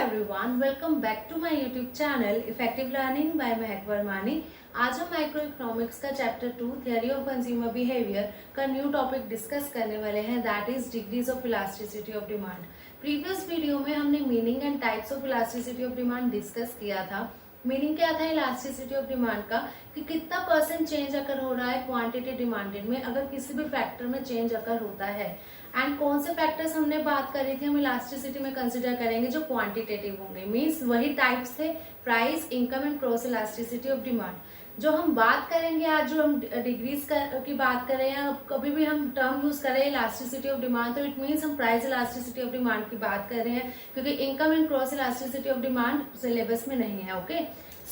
everyone, welcome back to my YouTube channel Effective Learning by महक वर्मानी। आज हम micro economics का chapter 2 theory of consumer behaviour का new topic discuss करने वाले हैं, that is degrees of elasticity of demand. Previous video में हमने meaning and types of elasticity of demand discuss किया था। मीनिंग क्या था इलास्टिसिटी ऑफ डिमांड का, कि कितना परसेंट चेंज अगर हो रहा है क्वांटिटी डिमांडेड में अगर किसी भी फैक्टर में चेंज अगर होता है। एंड कौन से फैक्टर्स हमने बात करी थी हम इलास्टिसिटी में कंसिडर करेंगे जो क्वांटिटेटिव होंगे, मींस वही टाइप्स थे price, income and cross elasticity of demand. जो हम बात करेंगे आज, जो हम डिग्रीज की बात करें या कभी भी हम टर्म यूज करें इलास्टिसिटी ऑफ डिमांड, तो इट मीन्स हम प्राइस इलास्टिसिटी ऑफ डिमांड की बात कर रहे हैं, क्योंकि income and cross elasticity of demand syllabus में नहीं है। ओके,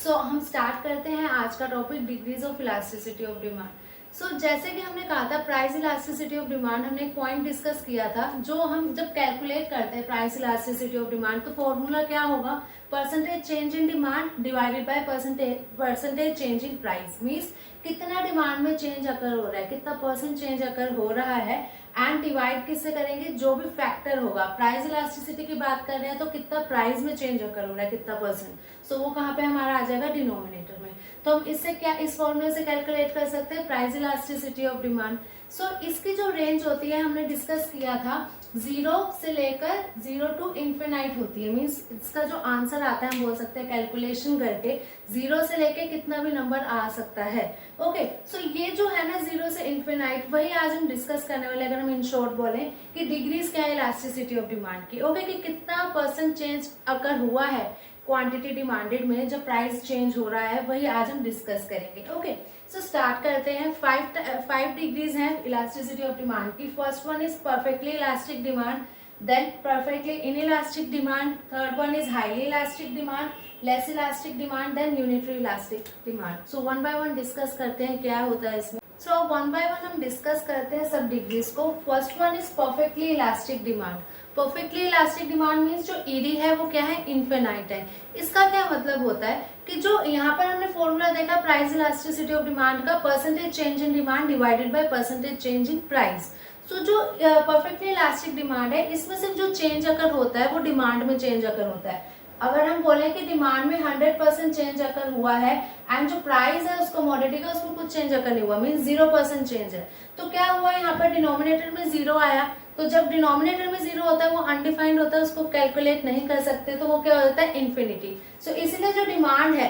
सो हम स्टार्ट करते हैं आज का topic degrees of elasticity of demand. So जैसे कि हमने कहा था प्राइस इलास्टिसिटी ऑफ डिमांड, हमने एक पॉइंट डिस्कस किया था, जो हम जब कैलकुलेट करते हैं प्राइस इलास्टिसिटी ऑफ डिमांड तो फॉर्मूला क्या होगा, percentage change in demand divided by percentage change in price. Means कितना डिमांड में चेंज अकर हो रहा है, कितना परसेंट चेंज अकर हो रहा है, एंड डिवाइड किससे करेंगे, जो भी फैक्टर होगा। प्राइस इलास्टिसिटी की बात कर रहे हैं तो कितना प्राइस में चेंज अकर हो रहा है, कितना परसेंट, सो वो कहाँ पे हमारा आ जाएगा, डिनोमिनेटर में। तो हम इससे क्या इस फॉर्मूले से कैलकुलेट कर सकते हैं प्राइस इलास्टिसिटी ऑफ डिमांड। सो इसकी जो रेंज होती है हमने डिस्कस किया था 0 से लेकर 0 टू इन्फिनाइट होती है। मीन्स इसका जो आंसर आता है हम बोल सकते हैं कैलकुलेशन करके 0 से लेके कितना भी नंबर आ सकता है। ओके, सो ये जो है ना 0 से इन्फिनाइट, वही आज हम डिस्कस करने वाले। अगर हम इन शॉर्ट बोलें कि डिग्रीज क्या है इलास्टिसिटी ऑफ डिमांड की। ओके, कि कितना परसेंट चेंज अगर हुआ है क्वांटिटी डिमांडेड में जब प्राइस चेंज हो रहा है, वही आज हम डिस्कस करेंगे। ओके, सो स्टार्ट करते हैं। फाइव डिग्रीज हैं इलास्टिसिटी ऑफ डिमांड की। First one is perfectly elastic demand, then perfectly inelastic demand, third one is highly elastic demand, less elastic demand, then unitary elastic demand. So one by one discuss करते हैं क्या होता है इसमें। So one by one हम discuss करते हैं सब डिग्रीज को। First one is perfectly elastic demand. Perfectly elastic demand means जो ईडी है वो क्या है, इन्फिनाइट है। इसका क्या मतलब होता है कि जो यहाँ पर हमने फॉर्मूला देखा प्राइस इलास्टिसिटी ऑफ डिमांड का, percentage change in demand divided by percentage change in price. So जो परफेक्टली इलास्टिक डिमांड है इसमें सिर्फ जो चेंज अकर होता है वो डिमांड में चेंज अकर होता है। अगर हम बोले कि डिमांड में 100% चेंज अकर हुआ है एंड जो प्राइस है उस कमोडिटी का उसमें कुछ चेंज अकर नहीं हुआ, मीन्स 0% चेंज है, तो क्या हुआ यहाँ पर डिनोमिनेटर में 0 आया। तो जब डिनोमिनेटर में 0 होता है वो अनडिफाइंड होता है, उसको कैलकुलेट नहीं कर सकते, तो वो क्या होता है, इन्फिनिटी। सो इसलिए जो डिमांड है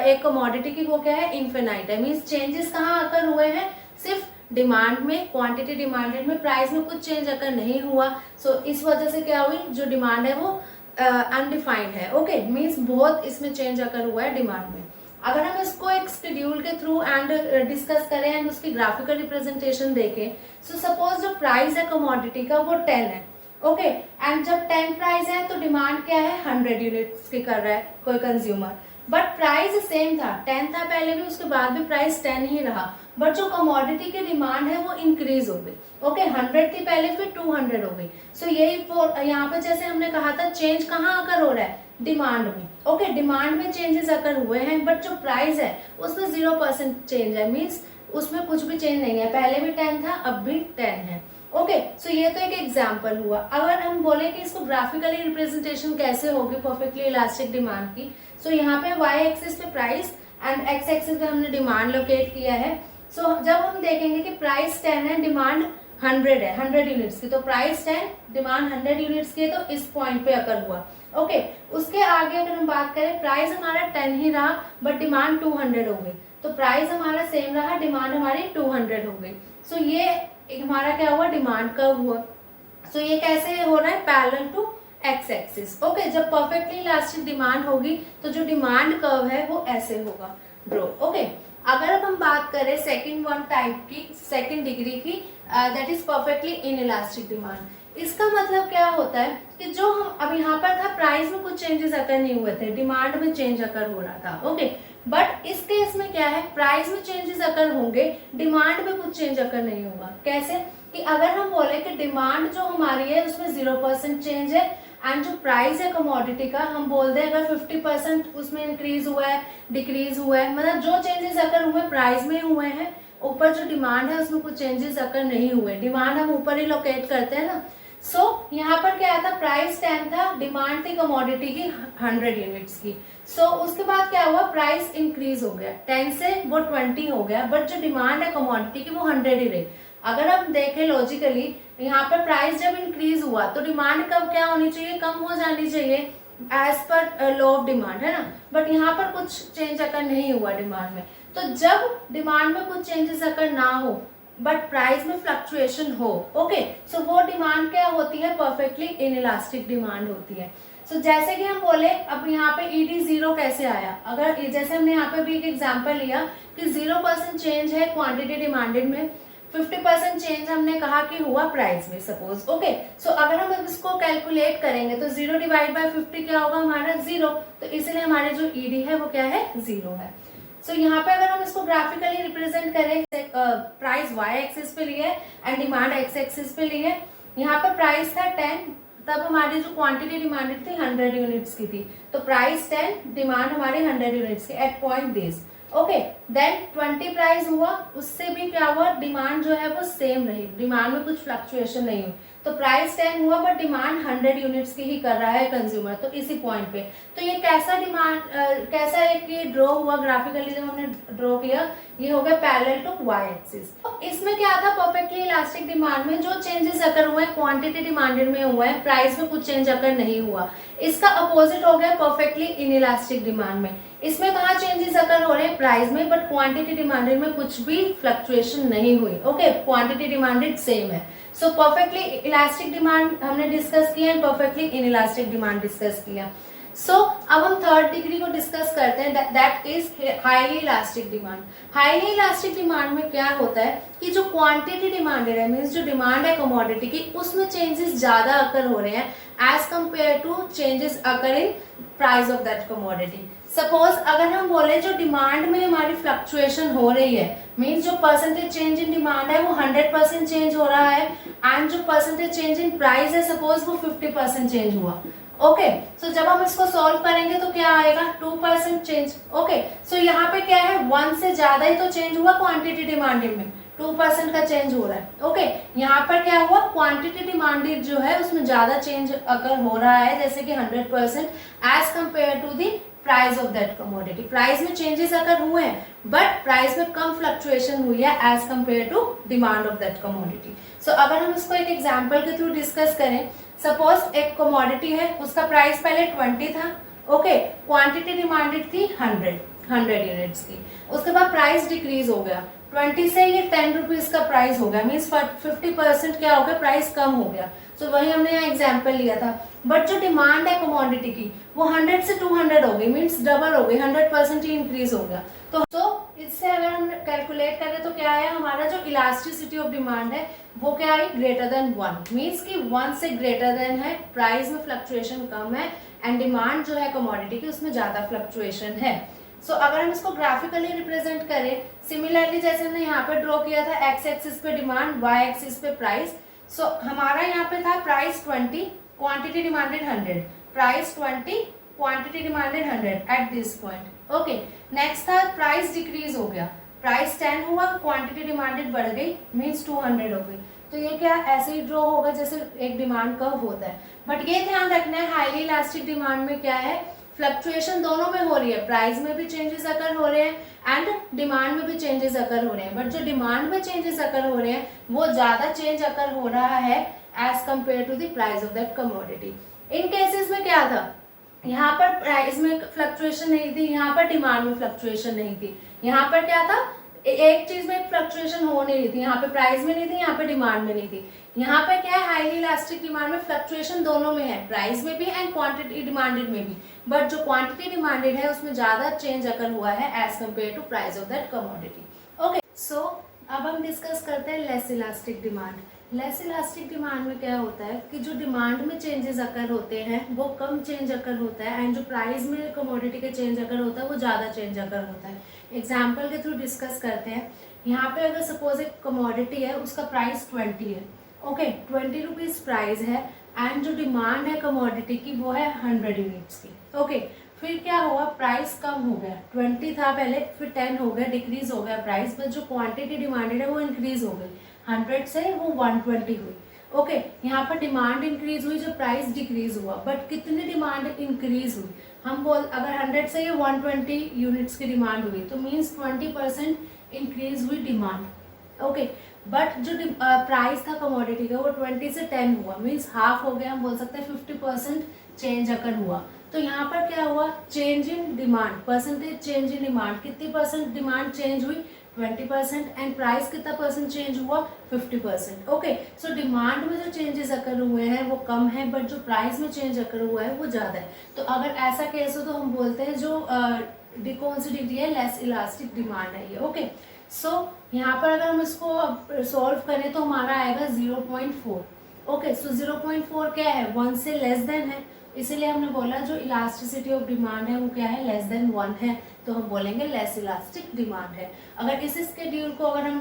एक कमोडिटी की वो क्या है, इन्फिनाइट है। मीन्स चेंजेस कहाँ अकर हुए हैं, सिर्फ डिमांड में, क्वांटिटी डिमांडेड में, प्राइस में कुछ चेंज अकर नहीं हुआ। सो इस वजह से क्या हुई, जो डिमांड है वो अनडिफाइंड है। ओके, मीन्स बहुत इसमें चेंज अकर हुआ है डिमांड में। अगर हम इसको एक शेड्यूल के थ्रू एंड डिस्कस करें एंड उसकी ग्राफिकल रिप्रेजेंटेशन देखें, सो सपोज जो प्राइस है कमोडिटी का वो 10 है। ओके, एंड जब 10 प्राइस है तो डिमांड क्या है, 100 यूनिट्स की कर रहा है कोई कंज्यूमर, बट प्राइस सेम था, 10 था पहले भी, उसके बाद भी प्राइस 10 ही रहा, बट जो कमोडिटी की डिमांड है वो इंक्रीज हो गई। ओके, 100 थी पहले, फिर 200 हो गई। सो यही यहाँ पे जैसे हमने कहा था चेंज कहाँ अकर हो रहा है, डिमांड में। ओके, डिमांड में चेंजेस अकर हुए हैं, बट जो प्राइस है उसमें 0% चेंज है, मीन्स उसमें कुछ भी चेंज नहीं है, पहले भी 10 था अब भी 10 है। ओके, सो ये तो एक एग्जांपल हुआ। अगर हम बोले कि इसको ग्राफिकली रिप्रेजेंटेशन कैसे होगी परफेक्टली इलास्टिक डिमांड की, सो यहाँ पे वाई एक्सिस पे प्राइस एंड एक्स एक्सिस पे हमने डिमांड लोकेट किया है। सो जब हम देखेंगे कि प्राइस 10 है, डिमांड 100 है, 100 यूनिट्स की, तो प्राइस 10, डिमांड 100 यूनिट्स की है, तो इस पॉइंट पे अकर हुआ। ओके, उसके आगे अगर हम बात करें, प्राइस हमारा 10 ही रहा बट डिमांड 200 हो गई, तो प्राइस हमारा सेम रहा, डिमांड हमारी 200 हो गई। सो ये हमारा क्या हुआ, डिमांड कर्व हुआ। सो ये कैसे हो रहा है, parallel to X axis. Okay, जब परफेक्टली इलास्टिक डिमांड होगी तो जो डिमांड कर्व है वो ऐसे होगा ड्रॉ। ओके, अगर अब हम बात करें सेकंड वन टाइप की, सेकंड डिग्री की, that is perfectly inelastic demand. इसका मतलब क्या होता है कि जो हम अब यहाँ पर था प्राइस में कुछ चेंजेस अकर नहीं हुए थे, डिमांड में चेंज अकर हो रहा था। ओके, बट इस केस में क्या है, प्राइस में चेंजेस अकर होंगे, डिमांड में कुछ चेंज अकर नहीं होगा। कैसे कि अगर हम बोले कि डिमांड जो हमारी है उसमें 0% चेंज है एंड जो प्राइस है कमोडिटी का हम बोल दें अगर 50% उसमें इंक्रीज हुआ है, डिक्रीज हुआ है, मतलब जो चेंजेस अगर हुए प्राइस में हुए हैं, ऊपर जो डिमांड है उसमें कुछ चेंजेस अकर नहीं हुए। डिमांड हम ऊपर ही लोकेट करते हैं ना, सो यहाँ पर क्या था, प्राइस 10 था, डिमांड थी कमोडिटी की 100 यूनिट्स की। सो उसके बाद क्या हुआ, प्राइस इंक्रीज हो गया, 10 से वो 20 हो गया, बट जो डिमांड है कमोडिटी की वो 100 ही रही। अगर हम देखें लॉजिकली, यहाँ पर प्राइस जब इंक्रीज हुआ तो डिमांड कब क्या होनी चाहिए, कम हो जानी चाहिए as per law of demand, है ना। बट यहाँ पर कुछ चेंज अगर नहीं हुआ डिमांड में, तो जब डिमांड में कुछ चेंजेस अगर ना हो बट प्राइस में फ्लक्चुएशन हो, ओके, सो वो डिमांड क्या होती है, परफेक्टली इनइलास्टिक डिमांड होती है। सो जैसे कि हम बोले, अब यहाँ पे ईडी जीरो कैसे आया, अगर जैसे हमने यहाँ पे भी एक एग्जांपल लिया कि 0% चेंज है क्वांटिटी डिमांडेड में, 50% चेंज हमने कहा कि हुआ प्राइस में, सपोज, ओके। सो अगर हम इसको कैलकुलेट करेंगे तो 0 डिवाइड बाय 50 क्या होगा हमारा, 0, तो इसलिए हमारे जो ईडी है वो क्या है, 0 है। सो यहाँ पे अगर हम इसको ग्राफिकली रिप्रेजेंट करें, प्राइस वाई एक्सिस पे लिए एंड डिमांड एक्स एक्सिस पे लिए, यहाँ पे प्राइस था 10, तब हमारी जो क्वांटिटी डिमांडेड थी 100 यूनिट्स की थी, तो प्राइस 10, डिमांड हमारी 100 यूनिट्स की at point this, okay. Then 20 price हुआ, उससे भी क्या हुआ, डिमांड जो है वो सेम रही, डिमांड में कुछ फ्लक्चुएशन नहीं हुई, तो प्राइस 10 हुआ बट डिमांड 100 यूनिट्स की ही कर रहा है कंज्यूमर, तो इसी पॉइंट पे। तो ये कैसा डिमांड कैसा एक ये ड्रॉ हुआ ग्राफिकली, जब हमने ड्रॉ किया, ये हो गया पैरेलल टू वाई एक्सिस। तो इसमें क्या था, परफेक्टली इलास्टिक डिमांड में जो चेंजेस अगर हुए क्वांटिटी डिमांडेड में हुआ है, प्राइस में कुछ चेंज अगर नहीं हुआ। इसका अपोजिट हो गया परफेक्टली इनइलास्टिक डिमांड में, इसमें कहाँ चेंजेस अगर हो रहे हैं, प्राइस में, बट क्वांटिटी डिमांडेड में कुछ भी फ्लक्चुएशन नहीं हुई, ओके, क्वांटिटी डिमांडेड सेम है। सो परफेक्टली इलास्टिक डिमांड हमने डिस्कस किया and perfectly inelastic demand discuss किया। सो अब हम थर्ड डिग्री को डिस्कस करते हैं, that is highly elastic demand. Highly elastic demand में क्या होता है कि जो क्वांटिटी डिमांडेड है, मींस जो डिमांड है कमोडिटी की, उसमें चेंजेस ज्यादा अकर हो रहे हैं as compare to changes occur in price of that commodity. Suppose अगर हम बोले जो डिमांड में हमारी फ्लक्चुएशन हो रही है, मींस जो परसेंटेज चेंज इन डिमांड है वो 100% चेंज हो रहा है, एंड जो परसेंटेज चेंज इन प्राइस है सपोज वो 50% चेंज हुआ, ओके। सो जब हम इसको सॉल्व करेंगे तो क्या आएगा, 2% चेंज, ओके। सो यहाँ पे क्या है, 1 से ज्यादा ही तो चेंज हुआ क्वांटिटी डिमांडेड में, 2% का चेंज हो रहा है, ओके। यहाँ पर क्या हुआ, क्वांटिटी डिमांडेड जो है उसमें ज्यादा चेंज अगर हो रहा है, जैसे कि 100% as compare to the price of that commodity. Price में चेंजेस अगर हुए हैं बट प्राइस में कम फ्लक्चुएशन हुई है as compare to demand of that commodity. So अगर हम इसको एक एग्जांपल के थ्रू डिस्कस करें, सपोज एक कमोडिटी है, उसका प्राइस पहले 20 था, ओके, क्वांटिटी डिमांडेड थी 100 यूनिट्स की, उसके बाद प्राइस डिक्रीज हो गया, 20 से ये 10 रुपीज का प्राइस हो गया, मीन्स 50% क्या हो गया, प्राइस कम हो गया। सो वही हमने यहाँ एग्जाम्पल लिया था, बट जो डिमांड है कमोडिटी की वो 100 से 200 हो गई, मीन्स डबल हो गई, 100% ही इंक्रीज हो गया। तो इससे अगर हम कैलकुलेट करें तो क्या है, हमारा जो इलास्टिसिटी ऑफ डिमांड है वो क्या है, ग्रेटर देन 1, मीन्स कि 1 से ग्रेटर देन है, प्राइस में फ्लक्चुएशन कम है एंड डिमांड जो है कमोडिटी की उसमें ज्यादा फ्लक्चुएशन है। सो अगर हम इसको ग्राफिकली रिप्रेजेंट करें, सिमिलरली जैसे हमने यहाँ पे ड्रॉ किया था, एक्स एक्सिस पे डिमांड, वाई एक्सिस पे प्राइस। सो हमारा यहाँ पे था price 20, quantity demanded 100, price 20, quantity demanded 100 at this point, okay. Next था प्राइस डिक्रीज हो गया, प्राइस 10 हुआ, क्वांटिटी डिमांडेड बढ़ गई, मीन्स 200 हो गई। तो ये क्या ऐसे ही ड्रॉ होगा जैसे एक डिमांड कर्व होता है, बट ये ध्यान रखना है हाईली इलास्टिक डिमांड में क्या है, फ्लक्चुएशन दोनों में हो रही है, प्राइस में भी चेंजेस अकर हो रहे हैं एंड डिमांड में भी चेंजेस अकर हो रहे हैं, बट जो डिमांड में चेंजेस अकर हो रहे हैं वो ज्यादा चेंज अकर हो रहा है as compare to the price of that commodity. In cases में क्या था, यहाँ पर प्राइस में फ्लक्चुएशन नहीं थी, यहाँ पर डिमांड में फ्लक्चुएशन नहीं थी, यहाँ पर क्या था, एक चीज में फ्लक्चुएशन हो नहीं रही थी, यहाँ पे प्राइस में नहीं थी, यहाँ पे डिमांड में नहीं थी। यहाँ पे क्या है, हाईली इलास्टिक डिमांड में फ्लक्चुएशन दोनों में है, प्राइस में भी एंड क्वांटिटी डिमांडेड में भी, बट जो क्वांटिटी डिमांडेड है उसमें ज्यादा चेंज अकर हुआ है as compare to price of that commodity, okay. So अब हम डिस्कस करते हैं less elastic demand. Less elastic demand में क्या होता है कि जो डिमांड में चेंजेस अकर होते हैं वो कम चेंज अकर होता है एंड जो प्राइस में कमोडिटी के चेंज अकर होता है वो ज़्यादा चेंज अकर होता है। एग्जाम्पल के थ्रू डिस्कस करते हैं। यहाँ पे अगर सपोज एक कमोडिटी है उसका प्राइस 20 है, ओके, 20 रुपीज़ प्राइस है एंड जो डिमांड है कमोडिटी की वो है 100 यूनिट्स की, ओके। फिर क्या हुआ, प्राइस कम हो गया, 20 था पहले, फिर 10 हो गया, डिक्रीज हो गया प्राइस, बट जो क्वांटिटी डिमांडेड है वो इंक्रीज हो गई, 100 से वो 120 हुई, ओके यहाँ पर डिमांड इंक्रीज हुई जब प्राइस डिक्रीज हुआ, बट कितनी डिमांड इंक्रीज हुई, हम बोल अगर 100 से ये 120 यूनिट्स की डिमांड हुई तो मीन्स 20% इंक्रीज हुई डिमांड। ओके बट जो प्राइस था कमोडिटी का वो 20 से 10 हुआ, मीन्स हाफ हो गया, हम बोल सकते हैं 50% चेंज अगर हुआ। तो यहाँ पर क्या हुआ, change in demand, percentage change in demand, कितनी परसेंट डिमांड चेंज हुई 20%, एंड प्राइस कितना परसेंट चेंज हुआ 50%। ओके सो डिमांड में जो चेंजेस अकर हुए हैं वो कम है, बट जो प्राइस में चेंज अकर हुआ है वो ज़्यादा है। तो अगर ऐसा केस हो तो हम बोलते हैं जो कौन सी डिग्री है, लेस इलास्टिक डिमांड है ये। ओके सो यहाँ पर अगर हम इसको सॉल्व करें तो हमारा आएगा 0.4। ओके सो 0.4 क्या है, 1 से लेस देन है, इसीलिए हमने बोला जो इलास्टिसिटी ऑफ डिमांड है वो क्या है, लेस देन 1 है, तो हम बोलेंगे लेस इलास्टिक डिमांड है। अगर इस स्केड्यूल को अगर हम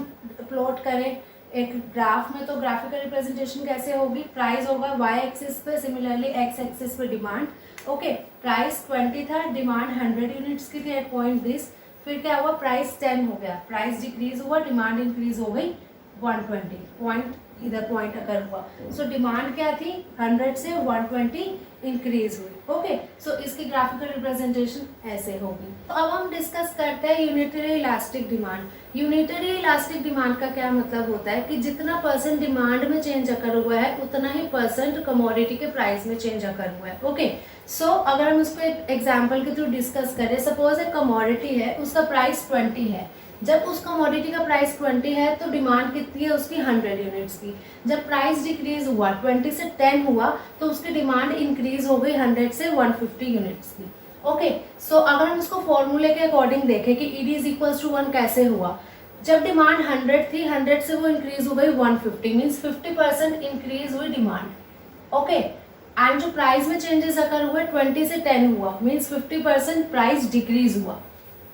प्लॉट करें एक ग्राफ में तो ग्राफिकल रिप्रेजेंटेशन कैसे होगी, प्राइस होगा y एक्सिस पे, सिमिलरली x एक्सिस पे डिमांड। ओके प्राइस 20 था, डिमांड 100 यूनिट्स की थी एट पॉइंट दिस, फिर क्या हुआ, प्राइस 10 हो गया, प्राइस डिक्रीज हुआ, डिमांड इंक्रीज हो गई 120 पॉइंट, इधर पॉइंट अगर हुआ। सो डिमांड क्या थी 100 से 120 इंक्रीज हुई। ओके सो इसकी ग्राफिकल रिप्रेजेंटेशन ऐसे होगी। तो अब हम डिस्कस करते हैं unitary elastic demand. Unitary elastic demand का क्या मतलब होता है कि जितना परसेंट डिमांड में चेंज अकर हुआ है उतना ही परसेंट कमोडिटी के प्राइस में चेंज अकर हुआ है। ओके सो अगर हम उसको एक एग्जाम्पल के थ्रू डिस्कस करें, सपोज एक कमोडिटी है, उसका प्राइस 20 है, जब उस कमोडिटी का प्राइस 20 है तो डिमांड कितनी है उसकी 100 यूनिट्स की। जब प्राइस डिक्रीज हुआ 20 से 10 हुआ तो उसकी डिमांड इंक्रीज हो गई 100 से 150 यूनिट्स की। ओके सो अगर हम इसको फॉर्मूले के अकॉर्डिंग देखें कि ईडी इज इक्वल टू 1 कैसे हुआ, जब डिमांड 100 थी 100 से वो इंक्रीज हो गई 150, मीन्स 50% इंक्रीज हुई डिमांड। ओके एंड जो प्राइस में चेंजेस अकर हुए 20 से 10 हुआ, मीन्स 50% प्राइस डिक्रीज हुआ।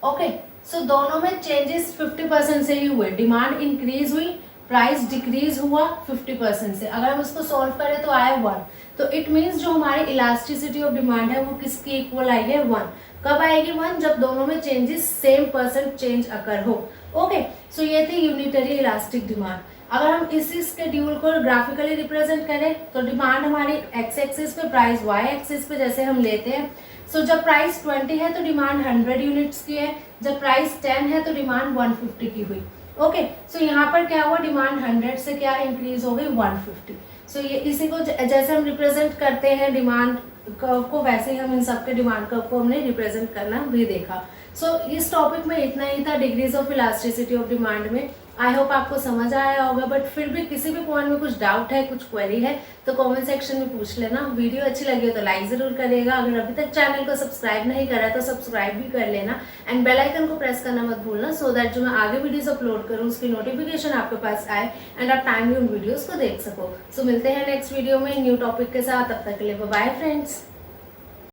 ओके सो दोनों में चेंजेस 50% से ही हुए, डिमांड इंक्रीज हुई, प्राइस डिक्रीज हुआ 50% से। अगर हम इसको सॉल्व करें तो आए 1, तो इट मीन्स जो हमारी इलास्टिसिटी ऑफ डिमांड है वो किसकी इक्वल आई है 1। कब आएगी 1, जब दोनों में चेंजेस सेम परसेंट चेंज अकर हो। ओके सो ये थी यूनिटरी इलास्टिक डिमांड। अगर हम इसी स्केड्यूल को ग्राफिकली रिप्रेजेंट करें तो डिमांड हमारी एक्स एक्सिस पे, प्राइस वाई एक्सिस पे जैसे हम लेते हैं। सो जब प्राइस 20 है तो डिमांड 100 यूनिट्स की है, जब प्राइस 10 है तो डिमांड 150 की हुई। ओके सो यहाँ पर क्या हुआ, डिमांड 100 से क्या इंक्रीज हो गई 150। सो ये इसी को जैसे हम रिप्रेजेंट करते हैं डिमांड कर्व को, वैसे ही हम इन सबके डिमांड कर्व को हमने रिप्रेजेंट करना भी देखा। सो इस टॉपिक में इतना ही था degrees of elasticity of demand में। आई होप आपको समझ आया होगा, बट फिर भी किसी भी पॉइंट में कुछ डाउट है, कुछ क्वेरी है तो कमेंट सेक्शन में पूछ लेना। वीडियो अच्छी लगी हो तो लाइक जरूर करिएगा, अगर अभी तक चैनल को सब्सक्राइब नहीं करा तो सब्सक्राइब भी कर लेना, एंड बेल आइकन को प्रेस करना मत भूलना, सो दैट जो मैं आगे वीडियोस अपलोड करूँ उसकी नोटिफिकेशन आपके पास आए एंड आप टाइमली उन वीडियोस को देख सको। सो मिलते हैं नेक्स्ट वीडियो में न्यू टॉपिक के साथ, तब तक के लिए बाय बाय फ्रेंड्स।